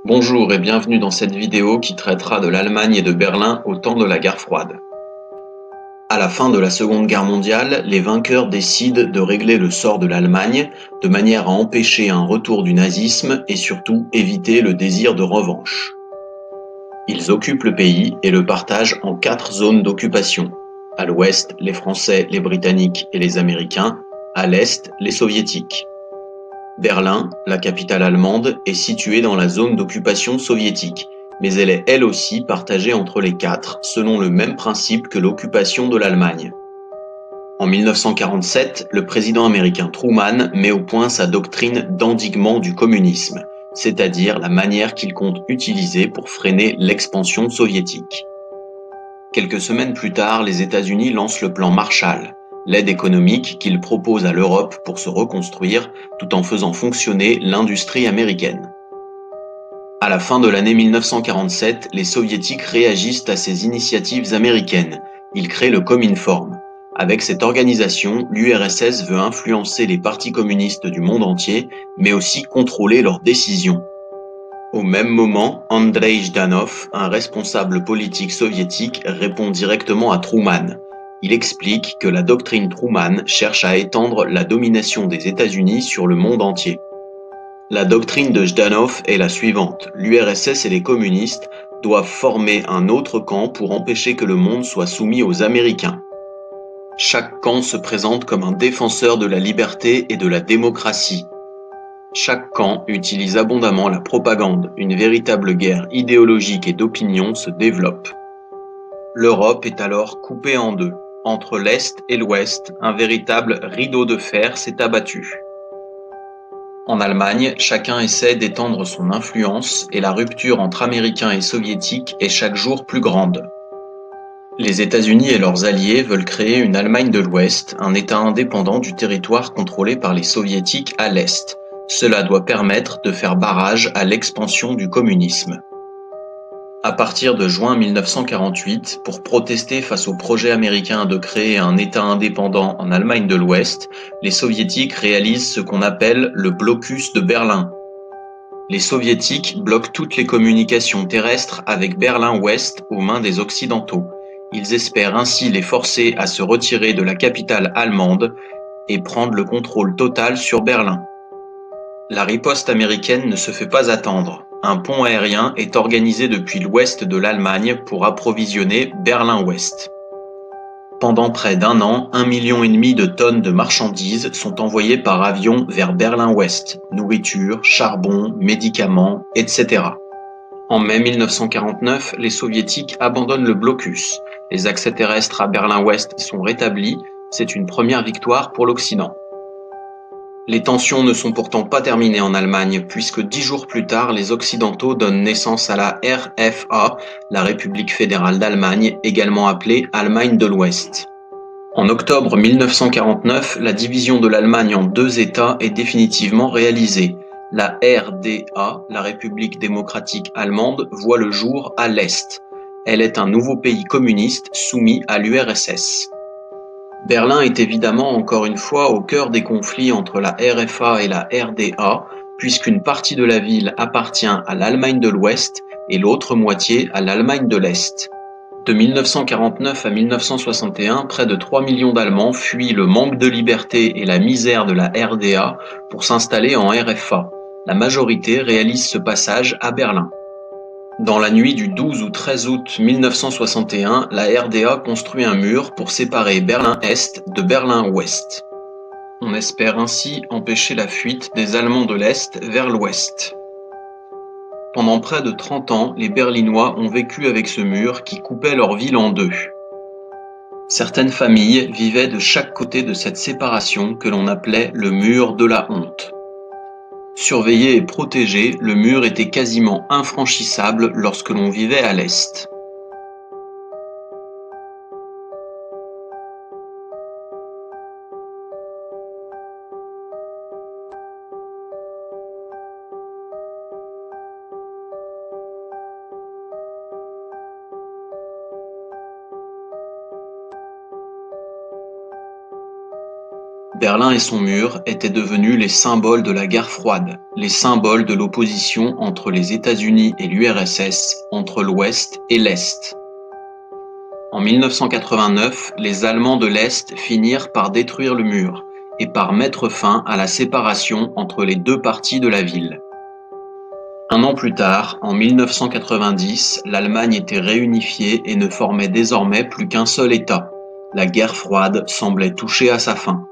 Bonjour et bienvenue dans cette vidéo qui traitera de l'Allemagne et de Berlin au temps de la guerre froide. À la fin de la Seconde Guerre mondiale, les vainqueurs décident de régler le sort de l'Allemagne de manière à empêcher un retour du nazisme et surtout éviter le désir de revanche. Ils occupent le pays et le partagent en 4 zones d'occupation. À l'ouest, les Français, les Britanniques et les Américains. À l'est, les Soviétiques. Berlin, la capitale allemande, est située dans la zone d'occupation soviétique, mais elle est elle aussi partagée entre les 4, selon le même principe que l'occupation de l'Allemagne. En 1947, le président américain Truman met au point sa doctrine d'endiguement du communisme, c'est-à-dire la manière qu'il compte utiliser pour freiner l'expansion soviétique. Quelques semaines plus tard, les États-Unis lancent le plan Marshall, l'aide économique qu'ils proposent à l'Europe pour se reconstruire tout en faisant fonctionner l'industrie américaine. À la fin de l'année 1947, les Soviétiques réagissent à ces initiatives américaines. Ils créent le Cominform. Avec cette organisation, l'URSS veut influencer les partis communistes du monde entier, mais aussi contrôler leurs décisions. Au même moment, Andrei Jdanov, un responsable politique soviétique, répond directement à Truman. Il explique que la doctrine Truman cherche à étendre la domination des États-Unis sur le monde entier. La doctrine de Jdanov est la suivante: l'URSS et les communistes doivent former un autre camp pour empêcher que le monde soit soumis aux Américains. Chaque camp se présente comme un défenseur de la liberté et de la démocratie. Chaque camp utilise abondamment la propagande, une véritable guerre idéologique et d'opinion se développe. L'Europe est alors coupée en deux. Entre l'Est et l'Ouest, un véritable rideau de fer s'est abattu. En Allemagne, chacun essaie d'étendre son influence et la rupture entre Américains et Soviétiques est chaque jour plus grande. Les États-Unis et leurs alliés veulent créer une Allemagne de l'Ouest, un État indépendant du territoire contrôlé par les Soviétiques à l'Est. Cela doit permettre de faire barrage à l'expansion du communisme. À partir de juin 1948, pour protester face au projet américain de créer un État indépendant en Allemagne de l'Ouest, les Soviétiques réalisent ce qu'on appelle le blocus de Berlin. Les Soviétiques bloquent toutes les communications terrestres avec Berlin-Ouest aux mains des Occidentaux. Ils espèrent ainsi les forcer à se retirer de la capitale allemande et prendre le contrôle total sur Berlin. La riposte américaine ne se fait pas attendre. Un pont aérien est organisé depuis l'ouest de l'Allemagne pour approvisionner Berlin-Ouest. Pendant près d'un an, 1,5 million de tonnes de marchandises sont envoyées par avion vers Berlin-Ouest, nourriture, charbon, médicaments, etc. En mai 1949, les Soviétiques abandonnent le blocus. Les accès terrestres à Berlin-Ouest sont rétablis. C'est une première victoire pour l'Occident. Les tensions ne sont pourtant pas terminées en Allemagne, puisque 10 jours plus tard, les Occidentaux donnent naissance à la RFA, la République fédérale d'Allemagne, également appelée Allemagne de l'Ouest. En octobre 1949, la division de l'Allemagne en 2 États est définitivement réalisée. La RDA, la République démocratique allemande, voit le jour à l'Est. Elle est un nouveau pays communiste soumis à l'URSS. Berlin est évidemment encore une fois au cœur des conflits entre la RFA et la RDA, puisqu'une partie de la ville appartient à l'Allemagne de l'Ouest et l'autre moitié à l'Allemagne de l'Est. De 1949 à 1961, près de 3 millions d'Allemands fuient le manque de liberté et la misère de la RDA pour s'installer en RFA. La majorité réalise ce passage à Berlin. Dans la nuit du 12 au 13 août 1961, la RDA construit un mur pour séparer Berlin-Est de Berlin-Ouest. On espère ainsi empêcher la fuite des Allemands de l'Est vers l'Ouest. Pendant près de 30 ans, les Berlinois ont vécu avec ce mur qui coupait leur ville en deux. Certaines familles vivaient de chaque côté de cette séparation que l'on appelait le mur de la honte. Surveillé et protégé, le mur était quasiment infranchissable lorsque l'on vivait à l'Est. Berlin et son mur étaient devenus les symboles de la guerre froide, les symboles de l'opposition entre les États-Unis et l'URSS, entre l'Ouest et l'Est. En 1989, les Allemands de l'Est finirent par détruire le mur et par mettre fin à la séparation entre les deux parties de la ville. Un an plus tard, en 1990, l'Allemagne était réunifiée et ne formait désormais plus qu'un seul État. La guerre froide semblait toucher à sa fin.